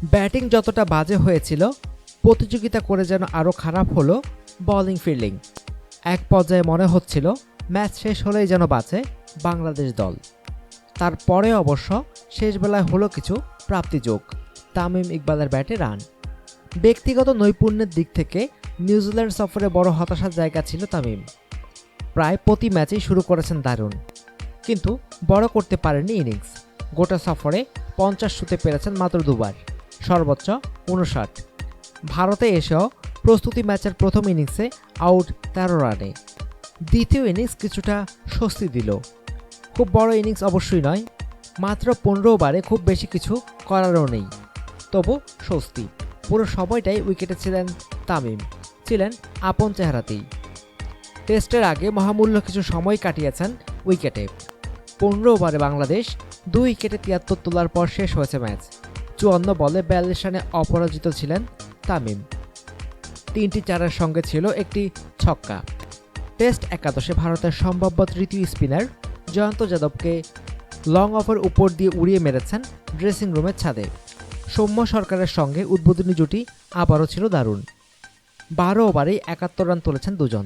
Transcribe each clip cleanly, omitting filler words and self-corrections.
Batting যতটা বাজে হয়েছিল, প্রতিযোগিতা করে যেন আরও খারাপ হলো বোলিং ফিল্ডিং। এক পর্যায়ে মনে হচ্ছিল ম্যাচ শেষ হলেই যেন বাঁচে বাংলাদেশ দল। তারপরে অবশ্য শেষ বেলায় হলো কিছু প্রাপ্তিযোগ, তামিম ইকবালের ব্যাটে রান। ব্যক্তিগত নৈপুণ্যের দিক থেকে নিউজিল্যান্ড সফরে বড় হতাশার জায়গা ছিল তামিম। প্রায় প্রতি ম্যাচেই শুরু করেছেন দারুণ, কিন্তু বড় করতে পারেননি ইনিংস। গোটা সফরে 50 ছুঁতে পেরেছেন মাত্র দুবার, সর্বোচ্চ 59। ভারতে এসেও প্রস্তুতি ম্যাচের প্রথম ইনিংসে আউট 13 রানে। দ্বিতীয় ইনিংস কিছুটা স্বস্তি দিল। খুব বড় ইনিংস অবশ্যই নয়, মাত্র 15 ওভারে খুব বেশি কিছু করারও নেই, তবু স্বস্তি। পুরো সময়টাই উইকেটে ছিলেন তামিম, ছিলেন আপন চেহারাতেই। টেস্টের আগে মহামূল্য কিছু সময় কাটিয়েছেন উইকেটে। 15 ওভারে বাংলাদেশ 2 উইকেটে 73 তোলার পর শেষ হয়েছে ম্যাচ। 54 বলে 42 রানে অপরাজিত ছিলেন তামিম। 3টি চারের সঙ্গে ছিল একটি ছক্কা। টেস্ট একাদশে ভারতের সম্ভাব্য তৃতীয় স্পিনার জয়ন্ত যাদবকে লং অফের উপর দিয়ে উড়িয়ে মেরেছেন ড্রেসিং রুমের ছাদে। সৌম্য সরকারের সঙ্গে উদ্বোধনী জুটি আবারও ছিল দারুণ। 12 ওভারেই 71 রান তুলেছেন দুজন।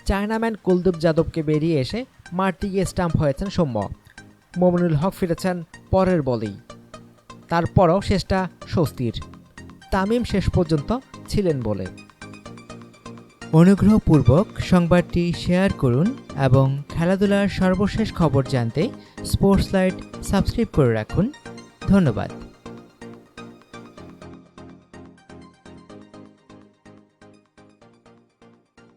চায়নাম্যান কুলদীপ যাদবকে বেরিয়ে এসে মারতে গিয়ে স্টাম্প হয়েছেন সৌম্য। মোমিনুল হক ফিরেছেন পরের বলেই। তারপরও শেষটা স্বস্তির, তামিম শেষ পর্যন্ত ছিলেন বলে। অনুগ্রহপূর্বক সংবাদটি শেয়ার করুন এবং খেলাধুলার সর্বশেষ খবর জানতে স্পোর্টস লাইট সাবস্ক্রাইব করে রাখুন। ধন্যবাদ।